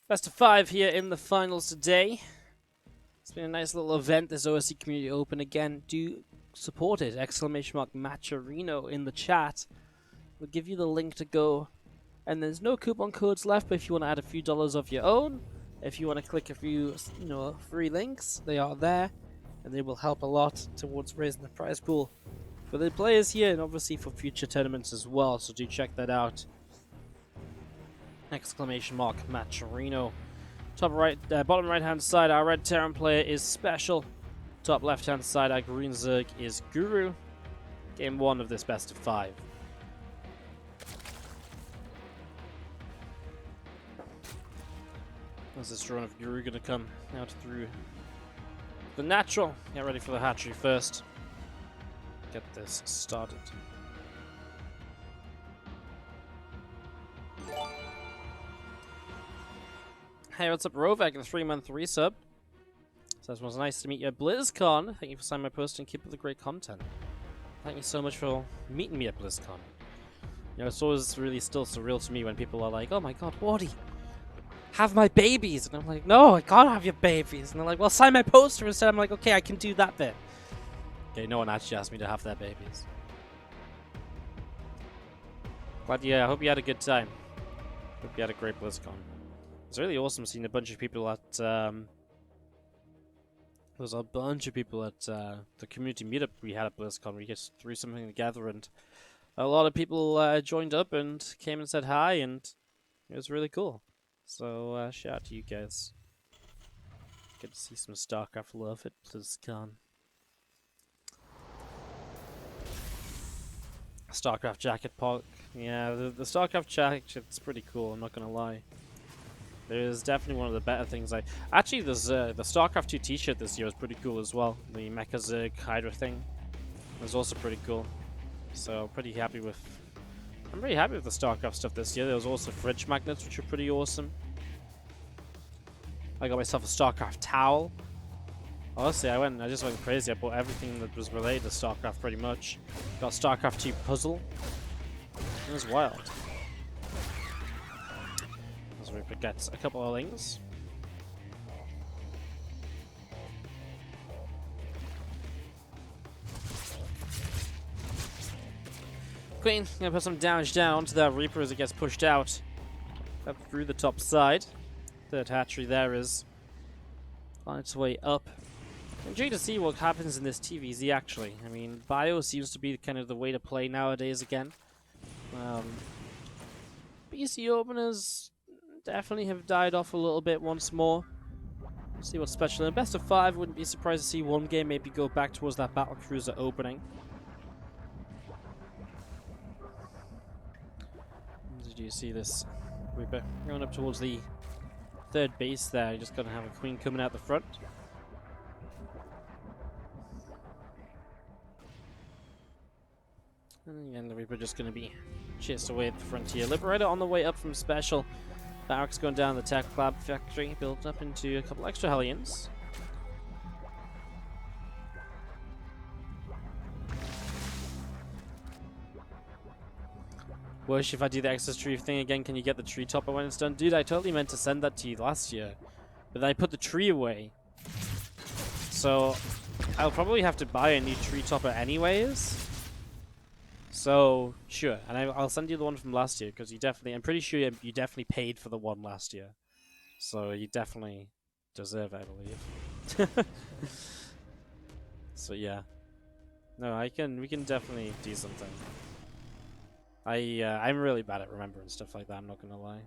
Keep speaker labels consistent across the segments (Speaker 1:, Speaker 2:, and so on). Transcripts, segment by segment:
Speaker 1: Best of 5 here in the finals today. It's been a nice little event, this OSC Community Open. Again, do support it. ! Matcherino in the chat. We'll give you the link to go. And there's no coupon codes left, but if you want to add a few dollars of your own, if you want to click a few, free links, they are there. And they will help a lot towards raising the prize pool for the players here, and obviously for future tournaments as well. So do check that out. ! Matcherino. Top right, bottom right hand side, our red Terran player is SpeCial. Top left hand side, our green Zerg is Guru. Game 1 of this best of 5. How's this run of Guru gonna come out through the natural? Get ready for the hatchery first. Get this started. Hey, what's up, Rovak, the 3-month resub. Says it was nice to meet you at BlizzCon. Thank you for signing my post and keep up the great content. Thank you so much for meeting me at BlizzCon. It's always really still surreal to me when people are like, "Oh my god, Wardy, have my babies!" And I'm like, "No, I can't have your babies." And they're like, "Well, sign my poster instead." I'm like, "Okay, I can do that bit." Okay, no one actually asked me to have their babies. But yeah, I hope you had a good time. Hope you had a great BlizzCon. It's really awesome seeing a bunch of people at, there was a bunch of people at the community meetup we had at BlizzCon. We just threw something together and a lot of people joined up and came and said hi, and it was really cool. So shout out to you guys. Good to see some StarCraft love at BlizzCon. StarCraft jacket pog. Yeah, the StarCraft jacket's pretty cool, I'm not gonna lie. It is definitely one of the better things. Actually, there's the StarCraft 2 t-shirt this year was pretty cool as well. The Mecha Zerg Hydra thing was also pretty cool. So pretty happy with. I'm pretty happy with the StarCraft stuff this year. There was also fridge magnets, which are pretty awesome. I got myself a StarCraft towel. Honestly, I just went crazy. I bought everything that was related to StarCraft pretty much. Got StarCraft 2 puzzle. It was wild. As we get a couple of things. Queen, gonna put some damage down to that Reaper as it gets pushed out. Up through the top side. Third hatchery there is on its way up. I'm intrigued to see what happens in this TvZ actually. I mean, Bio seems to be kind of the way to play nowadays again. BC openers definitely have died off a little bit once more. See what's special in best of 5. Wouldn't be surprised to see one game maybe go back towards that battlecruiser opening. Do you see this Reaper going up towards the third base there? You're just gonna have a Queen coming out the front. And again, the Reaper just gonna be chased away at the frontier. Liberator on the way up from SpeCial. Barracks going down the Tech Lab factory, built up into a couple extra Hellions. Wish if I do the Exodus tree thing again, can you get the tree topper when it's done? Dude, I totally meant to send that to you last year, but then I put the tree away. So I'll probably have to buy a new tree topper anyways. So sure, and I'll send you the one from last year because I'm pretty sure you definitely paid for the one last year. So you definitely deserve it, I believe. So yeah. No, we can definitely do something. I'm really bad at remembering stuff like that, I'm not gonna lie.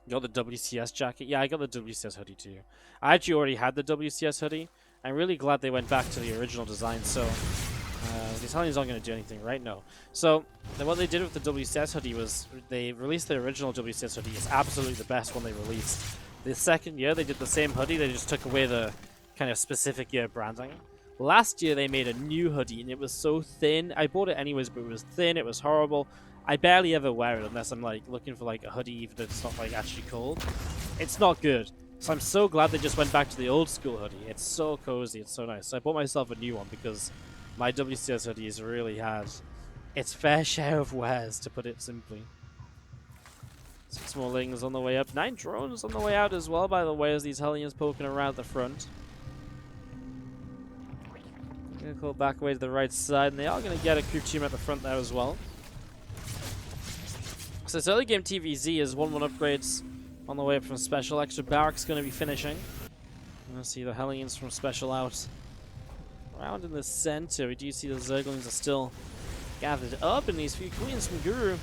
Speaker 1: Got the WCS jacket? Yeah, I got the WCS hoodie too. I actually already had the WCS hoodie. I'm really glad they went back to the original design, so the Italians aren't going to do anything, right? No. So, what they did with the WCS hoodie was they released the original WCS hoodie. It's absolutely the best one they released. The second year they did the same hoodie, they just took away the kind of specific year branding. Last year they made a new hoodie and it was so thin. I bought it anyways, but it was thin, it was horrible. I barely ever wear it unless I'm like looking for like a hoodie even if it's not like actually cold. It's not good. So I'm so glad they just went back to the old school hoodie. It's so cozy, it's so nice. So I bought myself a new one because my WCS hoodie has really had its fair share of wears, to put it simply. 6 more Lings on the way up. 9 drones on the way out as well, by the way, as these Hellions poking around the front. Gonna call back away to the right side, and they are gonna get a crew team at the front there as well. So this early game TvZ is 1-1 upgrades on the way up from SpeCial. Extra barracks gonna be finishing. We're gonna see the Hellions from SpeCial out. Around in the center, we do see the Zerglings are still gathered up, and these few Queens from Guru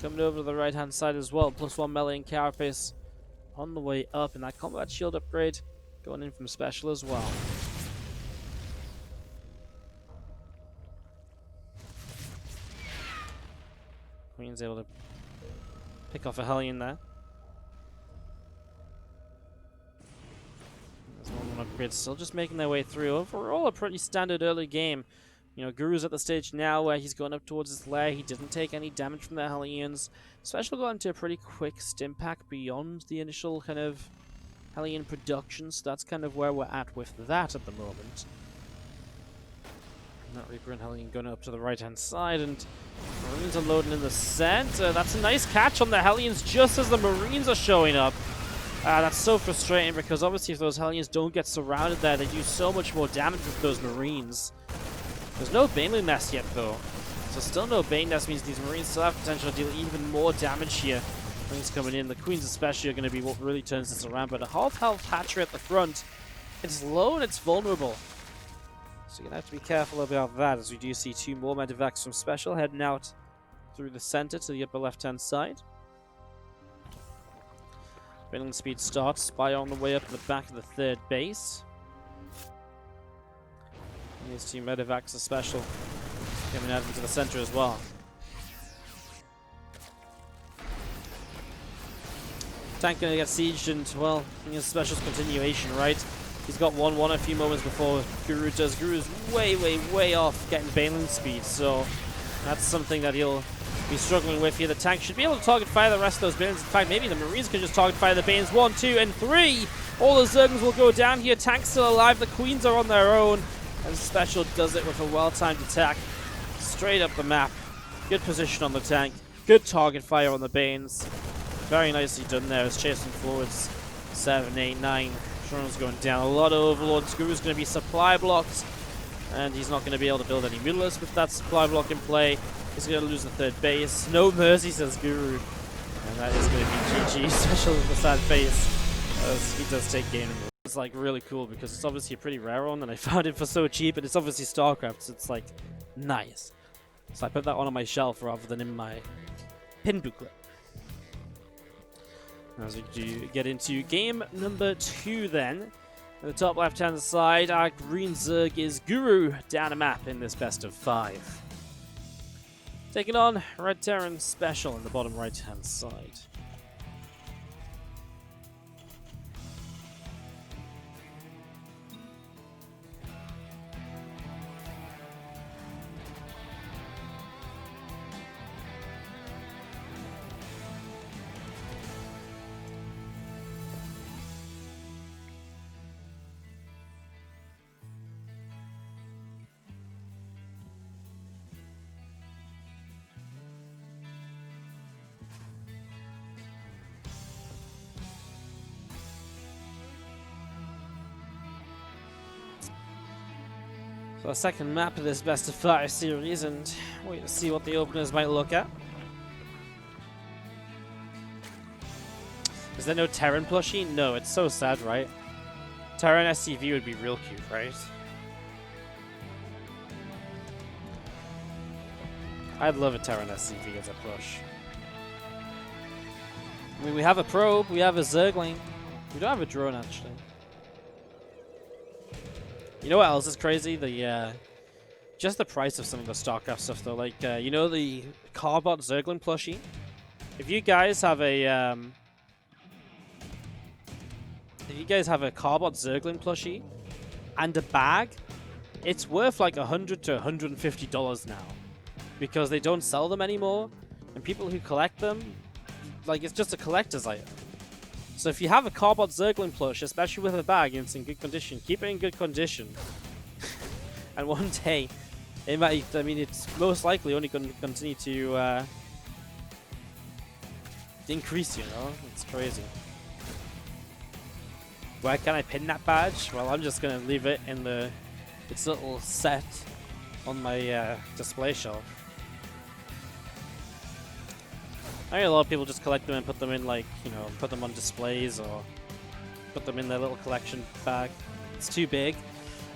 Speaker 1: coming over to the right hand side as well. +1 melee and carapace on the way up, and that combat shield upgrade going in from SpeCial as well. Queen's able to pick off a Hellion there. There's 1-1 upgrade still just making their way through. Overall, a pretty standard early game. You know, Guru's at the stage now where he's going up towards his lair. He didn't take any damage from the Hellions. SpeCial got into a pretty quick stim pack beyond the initial kind of Hellion production, so that's kind of where we're at with that at the moment. That Reaper and Hellion going up to the right hand side, and Marines are loading in the center. That's a nice catch on the Hellions just as the Marines are showing up. That's so frustrating because obviously if those Hellions don't get surrounded there, they do so much more damage with those Marines. There's no Baneling Nest yet though, so still no Bane Nest means these Marines still have potential to deal even more damage here. Things coming in, the Queens especially are going to be what really turns this around, but a half health hatchery at the front, it's low and it's vulnerable. So you're going to have to be careful about that, as we do see 2 more medevacs from SpeCial heading out through the center to the upper left hand side. Baneling speed starts, Spy on the way up in the back of the 3rd base. And these 2 medevacs of SpeCial coming out into the center as well. Tank gonna get sieged, and well, I think it's SpeCial's continuation, right? He's got 1-1 a few moments before Guru does. Guru's way off getting Baneling speed, so that's something that he'll be struggling with here. The tank should be able to target fire the rest of those Banes. In fact, maybe the Marines can just target fire the Banes. 1, 2, and 3! All the Zerglings will go down here. Tank's still alive. The Queens are on their own. And SpeCial does it with a well-timed attack. Straight up the map. Good position on the tank. Good target fire on the Banes. Very nicely done there as chasing forwards. 7, 8, 9. Drone's going down. A lot of Overlords. Guru's going to be supply blocked. And he's not going to be able to build any Mutalists with that supply block in play. He's going to lose the 3rd base. No mercy, says Guru. And that is going to be GG, SpeCial with the sad face, as he does take game. It's like really cool because it's obviously a pretty rare one, and I found it for so cheap, and it's obviously StarCraft, so it's like nice. So I put that one on my shelf rather than in my pin booklet. As we do get into game number 2 then. On the top left hand side, our green Zerg is Guru down a map in this best of 5. Taking on Red Terran SpeCial in the bottom right hand side. So a second map of this best of 5 series, and wait to see what the openers might look at. Is there no Terran plushie? No, it's so sad, right? Terran SCV would be real cute, right? I'd love a Terran SCV as a plush. I mean, we have a probe, we have a Zergling. We don't have a drone, actually. You know what else is crazy? The just the price of some of the StarCraft stuff, though. Like, you know, the Carbot Zergling plushie. If you guys have a Carbot Zergling plushie and a bag, it's worth like $100 to $150 now, because they don't sell them anymore, and people who collect them, like, it's just a collector's item. So if you have a Carbot Zergling plush, especially with a bag and it's in good condition, keep it in good condition. And one day, it might, I mean, it's most likely only going to continue to increase, you know? It's crazy. Where can I pin that badge? Well, I'm just gonna leave it in its little set on my display shelf. I mean, a lot of people just collect them and put them in, like, you know, put them on displays or put them in their little collection bag. It's too big.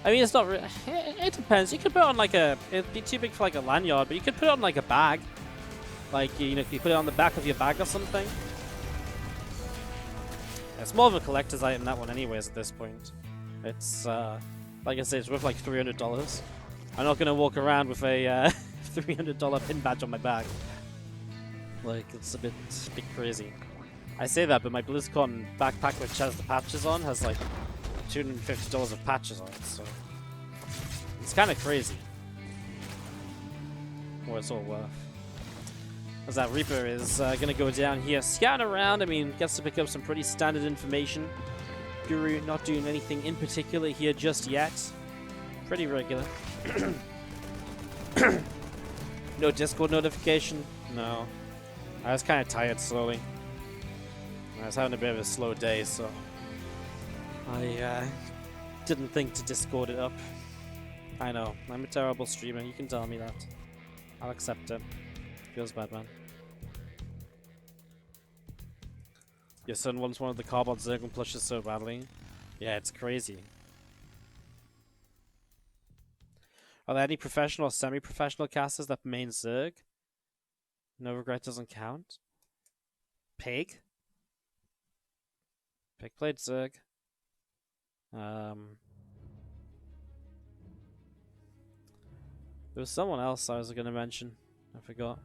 Speaker 1: I mean, it's not really... It depends. You could put it on, like, it'd be too big for, like, a lanyard, but you could put it on, like, a bag. Like, you know, if you put it on the back of your bag or something. It's more of a collector's item, that one, anyways, at this point. It's, like I say, it's worth, like, $300. I'm not going to walk around with a $300 pin badge on my bag. Like, it's a bit crazy. I say that, but my BlizzCon backpack, which has the patches on, has like $250 of patches on it, so it's kind of crazy what it's all worth. As that Reaper is going to go down here, scout around. I mean, gets to pick up some pretty standard information. Guru not doing anything in particular here just yet. Pretty regular. No Discord notification? No. I was kind of tired slowly. I was having a bit of a slow day, so I didn't think to Discord it up. I know, I'm a terrible streamer, you can tell me that. I'll accept it. Feels bad, man. Your son wants one of the Carbon Zergon plushes so badly. Yeah, it's crazy. Are there any professional or semi-professional casters that main Zerg? No Regret doesn't count. Pig? Pig played Zerg. There was someone else I was going to mention. I forgot.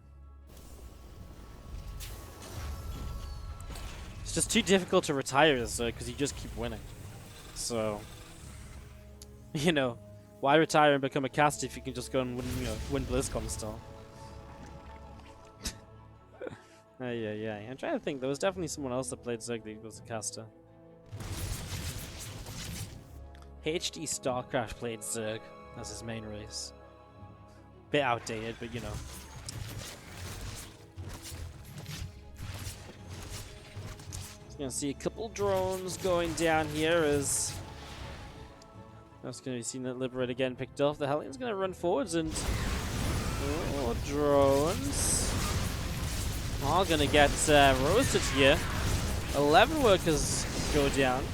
Speaker 1: It's just too difficult to retire as Zerg because you just keep winning. So, you know, why retire and become a caster if you can just go and win, you know, win BlizzCon still? Yeah. I'm trying to think. There was definitely someone else that played Zerg that was a caster. HD StarCraft played Zerg as his main race. Bit outdated, but you know. Just gonna see a couple drones going down here as that's gonna be seen that Liberate again picked off. The Hellions gonna run forwards and drones are gonna get roasted here. 11 workers go down.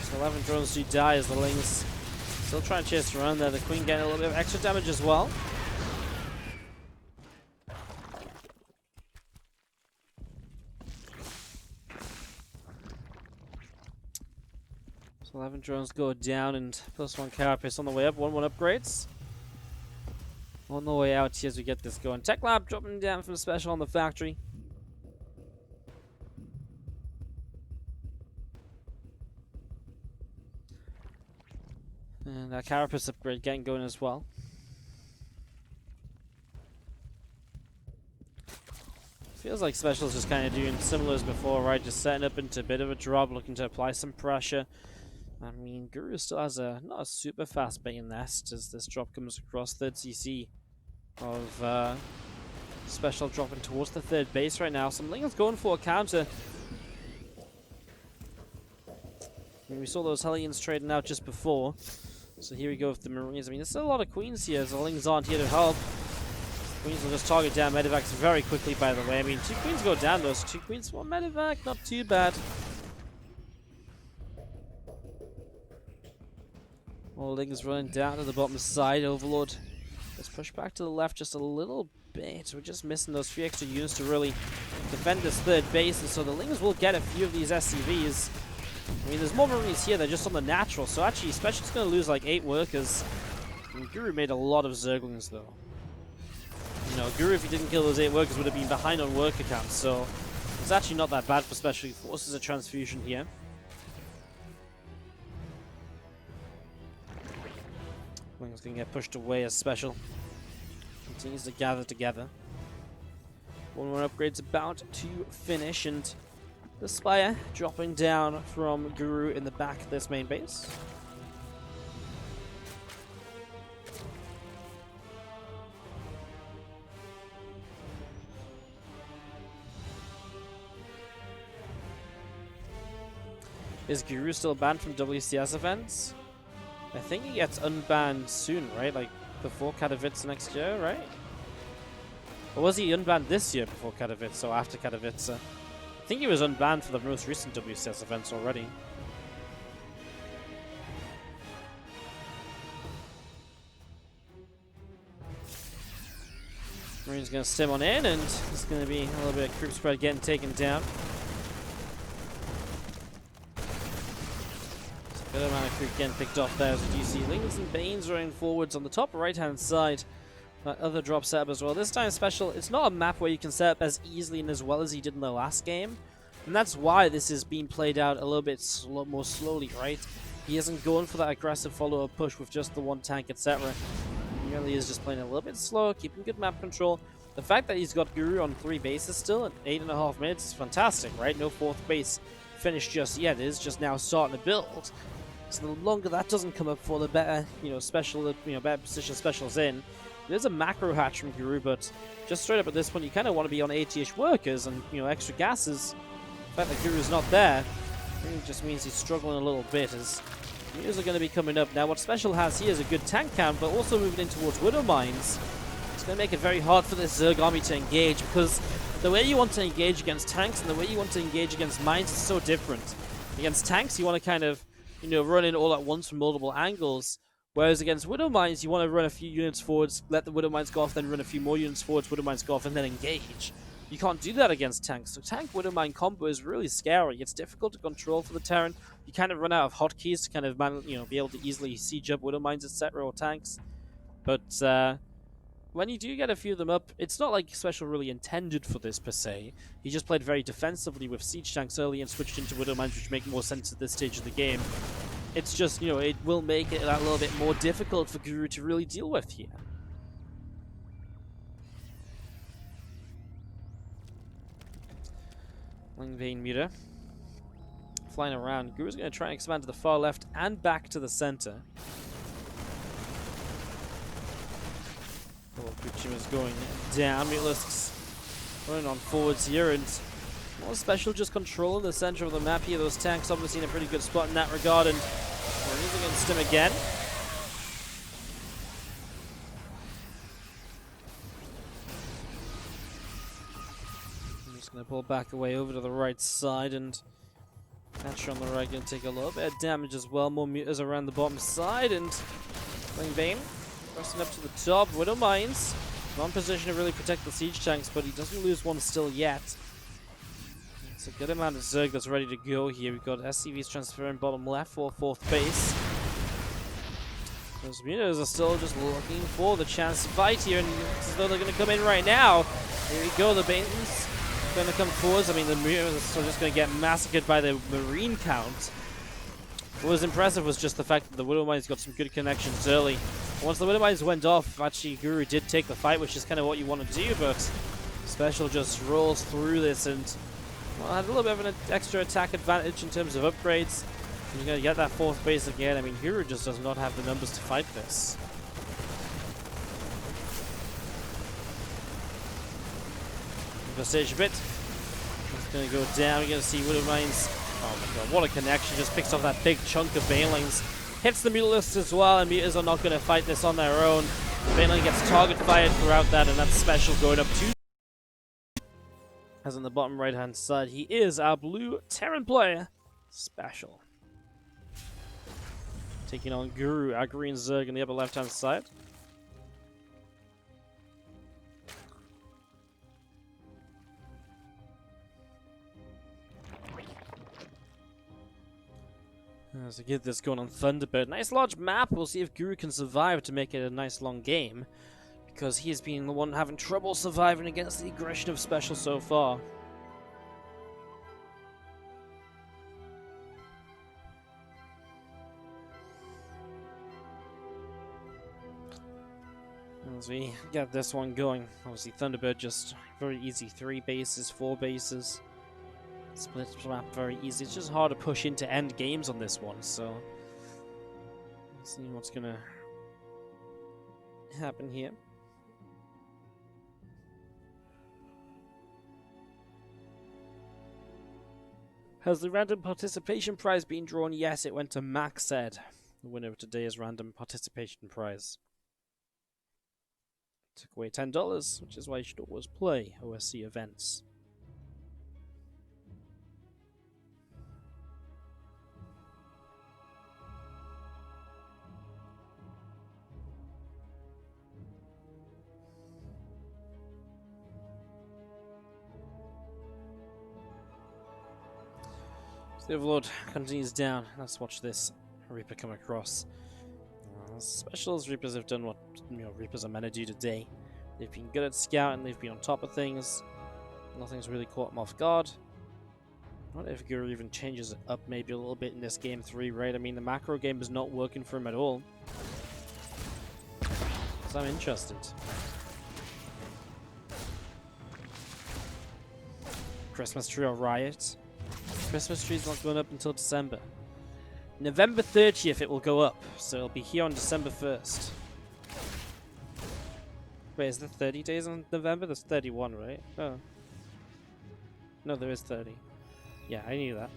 Speaker 1: So 11 drones do die as the Lings still trying to chase around there. The Queen getting a little bit of extra damage as well. So 11 drones go down and +1 carapace on the way up. 1-1 upgrades. On the way out here as we get this going. Tech Lab dropping down from SpeCial on the factory. And that carapace upgrade getting going as well. Feels like SpeCial's just kind of doing similar as before, right? Just setting up into a bit of a drop, looking to apply some pressure. I mean, Guru still has not a super fast bait nest as this drop comes across. 3rd CC of SpeCial dropping towards the 3rd base right now. Some Lingers going for a counter. I mean, we saw those Hellions trading out just before. So here we go with the Marines. I mean, there's still a lot of Queens here, so the Lings aren't here to help. Queens will just target down Medivacs very quickly, by the way. I mean, 2 Queens go down, those 2 Queens, 1 Medivac, not too bad. All Lings running down to the bottom side. Overlord, let's push back to the left just a little bit. We're just missing those 3 extra units to really defend this 3rd base, and so the Lings will get a few of these SCVs. I mean, there's more Marines here, they're just on the natural, so actually, SpeCial's going to lose like 8 workers. I mean, Guru made a lot of Zerglings, though. You know, Guru, if he didn't kill those 8 workers, would have been behind on worker count, so it's actually not that bad for SpeCial. He forces a transfusion here. Wing's going to get pushed away as SpeCial continues to gather together. 1-1 upgrade's about to finish, and the Spire dropping down from Guru in the back of this main base. Is Guru still banned from WCS events? I think he gets unbanned soon, right? Like before Katowice next year, right? Or was he unbanned this year before Katowice or after Katowice? I think he was unbanned for the most recent WCS events already. Marine's going to stim on in, and it's going to be a little bit of creep spread getting taken down. Good amount of creep getting picked off there, as you see Lings and Banes running forwards on the top right-hand side. That other drop setup as well. This time SpeCial, it's not a map where you can set up as easily and as well as he did in the last game. And that's why this is being played out a little bit more slowly, right? He isn't going for that aggressive follow-up push with just the one tank, etc. He really is just playing a little bit slow, keeping good map control. The fact that he's got Guru on 3 bases still at 8.5 minutes is fantastic, right? No 4th base finished just yet. It is just now starting to build. So the longer that doesn't come up for, the better, better position SpeCial's in. There's a macro hatch from Guru, but just straight up at this point, you kind of want to be on 80-ish workers and, extra gases. The fact that Guru's not there really just means he's struggling a little bit, as Muters are going to be coming up. Now, what SpeCial has here is a good tank count, but also moving in towards Widow Mines. It's going to make it very hard for this Zerg army to engage, because the way you want to engage against tanks and the way you want to engage against mines is so different. Against tanks, you want to kind of, run in all at once from multiple angles. Whereas against Widow Mines, you want to run a few units forwards, let the Widow Mines go off, then run a few more units forwards, Widow Mines go off, and then engage. You can't do that against tanks. So tank Widow Mine combo is really scary. It's difficult to control for the Terran. You kind of run out of hotkeys to kind of be able to easily siege up Widow Mines, etc., or tanks. But when you do get a few of them up, it's not like SpeCial really intended for this per se. He just played very defensively with siege tanks early and switched into Widow Mines, which make more sense at this stage of the game. It's just, it will make it a little bit more difficult for Guru to really deal with here. Lingvane Muta flying around. Guru's going to try and expand to the far left and back to the center. Kuchima's going down. Mutalisks running on forwards here, and more SpeCial just controlling the center of the map here. Those tanks obviously in a pretty good spot in that regard, and we're using against him again. I'm just going to pull back away over to the right side, and Thatcher on the right going to take a little bit of damage as well. More Mutas around the bottom side, and Lingvane pressing up to the top. Widow Mines not in position to really protect the siege tanks, but he doesn't lose one still yet. It's a good amount of Zerg that's ready to go here. We've got SCVs transferring bottom left for 4th base. Those Mutas are still just looking for the chance to fight here, and it's as though they're going to come in right now. Here we go, the Bane's going to come forwards. I mean, the Mutas are just going to get massacred by the Marine count. What was impressive was just the fact that the Widow Mines got some good connections early. Once the Widow Mines went off, actually Guru did take the fight, which is kind of what you want to do, but SpeCial just rolls through this and had a little bit of an extra attack advantage in terms of upgrades. You're going to get that 4th base again. I mean, Guru just does not have the numbers to fight this. Stage a bit. It's going to go down. You're going to see Widow Mines. Oh my god, what a connection. Just picks off that big chunk of Banelings. Hits the Mutalisks as well, and Mutas are not going to fight this on their own. Baneling gets target fired throughout that, and that's SpeCial going up 2. As on the bottom right hand side, he is our blue Terran player, SpeCial. Taking on Guru, our green Zerg on the upper left hand side. So get this going on Thunderbird. Nice large map. We'll see if Guru can survive to make it a nice long game, because he has been the one having trouble surviving against the aggression of SpeCial so far. As we get this one going, obviously Thunderbird just very easy 3 bases, 4 bases. Split map very easy. It's just hard to push into end games on this one, so let's see what's gonna happen here. Has the random participation prize been drawn? Yes, it went to Max Ed, the winner of today's random participation prize. Took away $10, which is why you should always play OSC events. The Overlord continues down. Let's watch this Reaper come across. Specials Reapers have done what Reapers are meant to do today. They've been good at scouting, they've been on top of things. Nothing's really caught them off guard. I wonder if Guru even changes it up maybe a little bit in this game 3, right? I mean, the macro game is not working for him at all. So I'm interested. Christmas tree or riot? Christmas tree's not going up until December. November 30th it will go up, so it'll be here on December 1st. Wait, is there 30 days on November? There's 31, right? Oh. No, there is 30. Yeah, I knew that.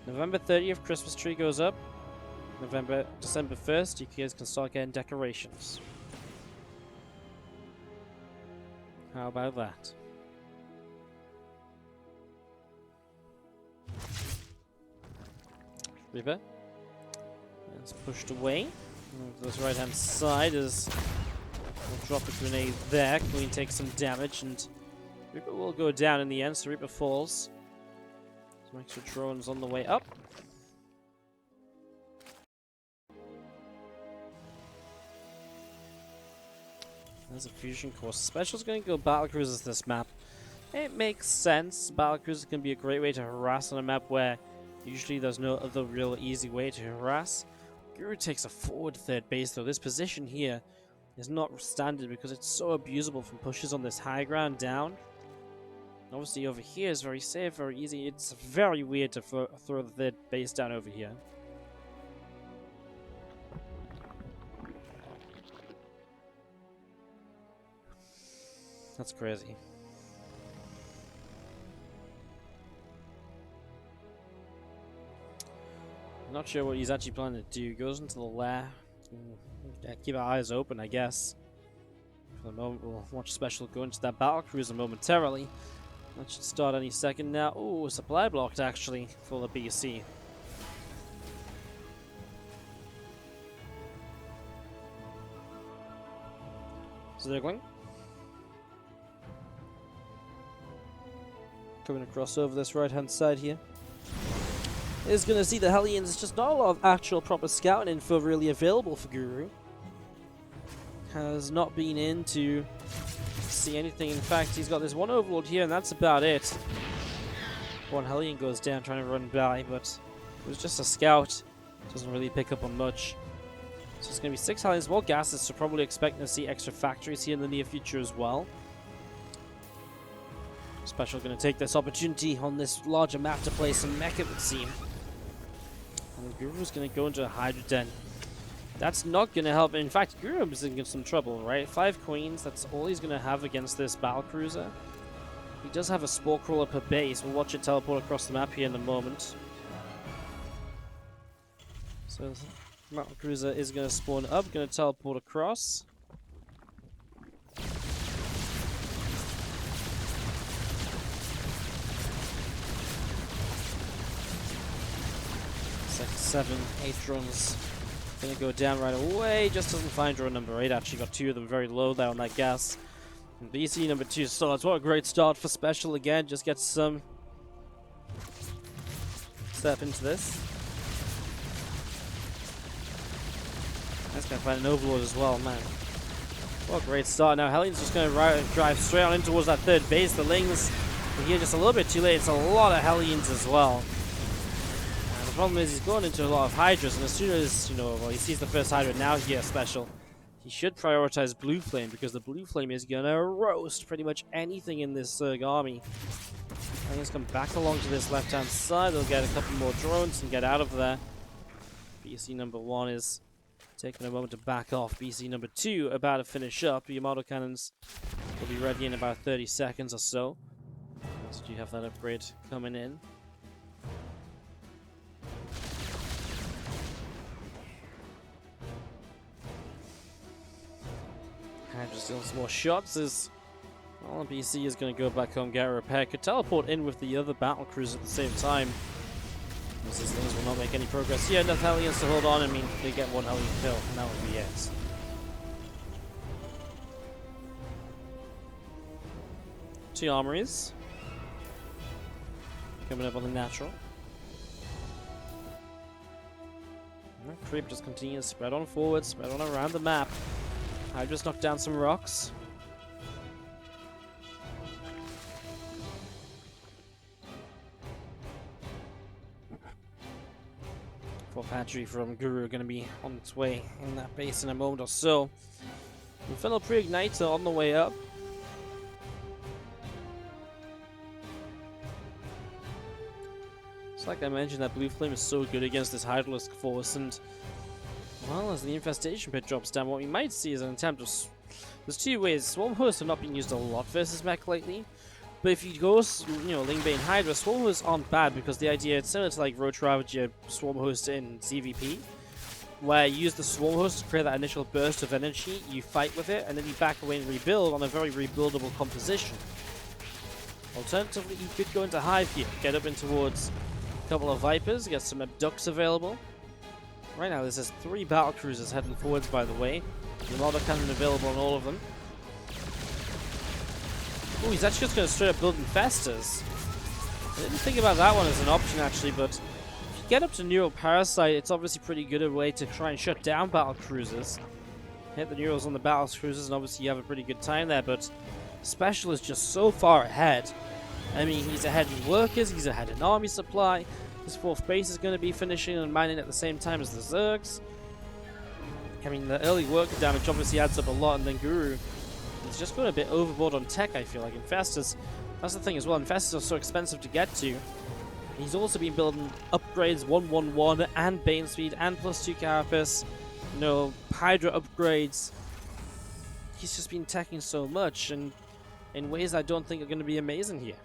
Speaker 1: November 30th, Christmas tree goes up. December 1st, you guys can start getting decorations. How about that? Reaper. It's pushed away. This right hand side is. We'll drop a grenade there. Queen takes some damage, and Reaper will go down in the end, so Reaper falls. Some extra drones on the way up. There's a fusion course. Special's going to go battlecruisers this map. It makes sense. Battlecruisers can be a great way to harass on a map where usually there's no other real easy way to harass. Guru takes a forward third base though. This position here is not standard because it's so abusable from pushes on this high ground down. Obviously over here is very safe, very easy. It's very weird to throw the third base down over here. That's crazy. Not sure what he's actually planning to do. Goes into the lair. Keep our eyes open, I guess. For the moment, we'll watch Special go into that battle cruiser momentarily. That should start any second now. Ooh, supply blocked actually for the BC. Zergling. Coming across over this right hand side here. Is going to see the Hellions. Just not a lot of actual proper scouting info really available for Guru. Has not been in to see anything. In fact, he's got this one Overlord here, and that's about it. One Hellion goes down trying to run by, but it was just a scout. Doesn't really pick up on much. So it's going to be 6 Hellions, more gases, so probably expecting to see extra factories here in the near future as well. Special going to take this opportunity on this larger map to play some mech, it would seem. And Guru's going to go into a Hydra Den. That's not going to help. In fact, Guru is in some trouble, right? 5 queens, that's all he's going to have against this battlecruiser. He does have a spore crawler per base. We'll watch it teleport across the map here in a moment. So, battlecruiser is going to spawn up, going to teleport across. 7, 8 drones gonna go down right away. Just doesn't find drone number 8. Actually got 2 of them very low there on that gas. And BC number 2 starts. What a great start for Special again. Just gets some step into this. That's gonna find an Overlord as well, man. What a great start. Now Hellion's just gonna drive straight on in towards that third base. The Lings are here just a little bit too late. It's a lot of Hellions as well. The problem is he's going into a lot of Hydras, and as soon as, well, he sees the first Hydra now here, Special, he should prioritize Blue Flame, because the Blue Flame is going to roast pretty much anything in this Zerg army. And he's come back along to this left-hand side. They'll get a couple more drones and get out of there. BC number 1 is taking a moment to back off. BC number 2 about to finish up. Your model cannons will be ready in about 30 seconds or so. So you have that upgrade coming in. Stealing some more shots as well, BC is going to go back home, get a repair. Could teleport in with the other battle cruiser at the same time. As these things will not make any progress. Yeah, enough Hellions to hold on. I mean, they get one Hellion kill, and that would be it. Two armories. Coming up on the natural. And creep just continues, spread on forward, spread on around the map. Hydra's knocked down some rocks. Fourth hatchery from Guru going to be on its way in that base in a moment or so. Infernal Pre-Igniter on the way up. It's like I mentioned, that Blue Flame is so good against this Hydralisk force, and well, as the Infestation Pit drops down, what we might see is an attempt of... There's two ways. Swarm Hosts have not been used a lot versus mech lately. But if you go, Lingbane Hydra, Swarm Hosts aren't bad because the idea, it's similar to like Roach Ravager Swarm Host in CVP, where you use the Swarm Host to create that initial burst of energy, you fight with it, and then you back away and rebuild on a very rebuildable composition. Alternatively, you could go into Hive here, get up in towards a couple of Vipers, get some Abducts available. Right now, there's 3 battle cruisers heading forwards, by the way. The Model Cannon available on all of them. Oh, he's actually just going to straight up build Infestors. I didn't think about that one as an option, actually, but if you get up to Neural Parasite, it's obviously pretty good a way to try and shut down battle cruisers. Hit the Neurals on the battle cruisers, and obviously you have a pretty good time there, but SpeCial is just so far ahead. I mean, he's ahead in workers, he's ahead in army supply. His 4th base is going to be finishing and mining at the same time as the Zergs. I mean, the early worker damage obviously adds up a lot, and then Guru, he's just going a bit overboard on tech, I feel like. Infestors, that's the thing as well, Infestors are so expensive to get to. He's also been building upgrades 111 and Bane Speed and +2 Carapace, Hydra upgrades. He's just been teching so much, and in ways I don't think are going to be amazing here.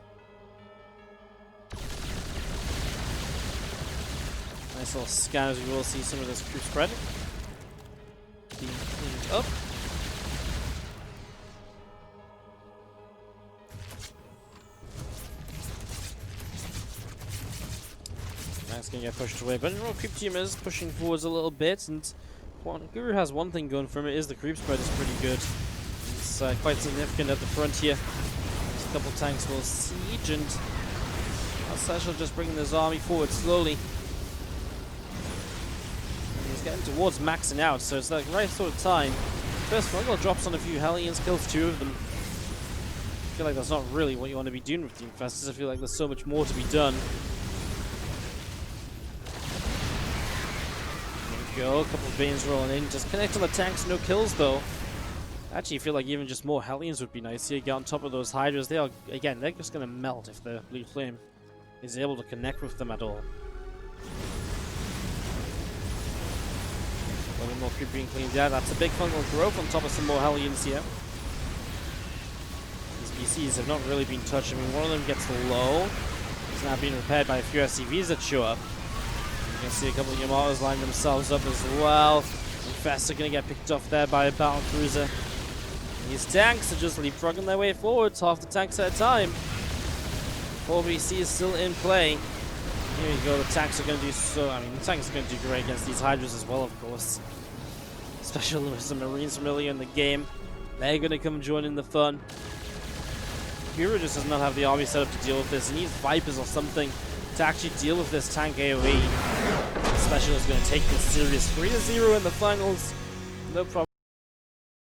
Speaker 1: Nice little scan as we will see some of this creep spread. Being cleaned up. That's going to get pushed away, but Creep Team is pushing forwards a little bit, and Guru has one thing going for him, it is the creep spread is pretty good. It's quite significant at the front here. There's a couple tanks will siege, and SpeCial just bringing his army forward slowly. He's getting towards maxing out, so it's like the right sort of time. First Fungal drops on a few Hellions, kills 2 of them. I feel like that's not really what you want to be doing with the Infestors. I feel like there's so much more to be done. There we go, a couple of Banes rolling in. Just connect on the tanks, no kills though. Actually, I feel like even just more Hellions would be nice here. Get on top of those Hydras. They are, again, they're just going to melt if the Blue Flame is able to connect with them at all. A little more creep being cleaned out. That's a big fungal growth on top of some more Hellions here. These BCs have not really been touched. I mean, one of them gets low. It's now being repaired by a few SCVs that show up. You can see a couple of Yamatos line themselves up as well. Infests are going to get picked off there by a battle cruiser. These tanks are just leapfrogging their way forwards, half the tanks at a time. 4BC is still in play. Here you go, the tanks are going to do so... I mean, the tanks are going to do great against these Hydras as well, of course. Especially with some Marines from earlier in the game. They're going to come join in the fun. Guru just does not have the army set up to deal with this. He needs Vipers or something to actually deal with this tank AoE. SpeCial is going to take this series 3-0 in the finals. No problem.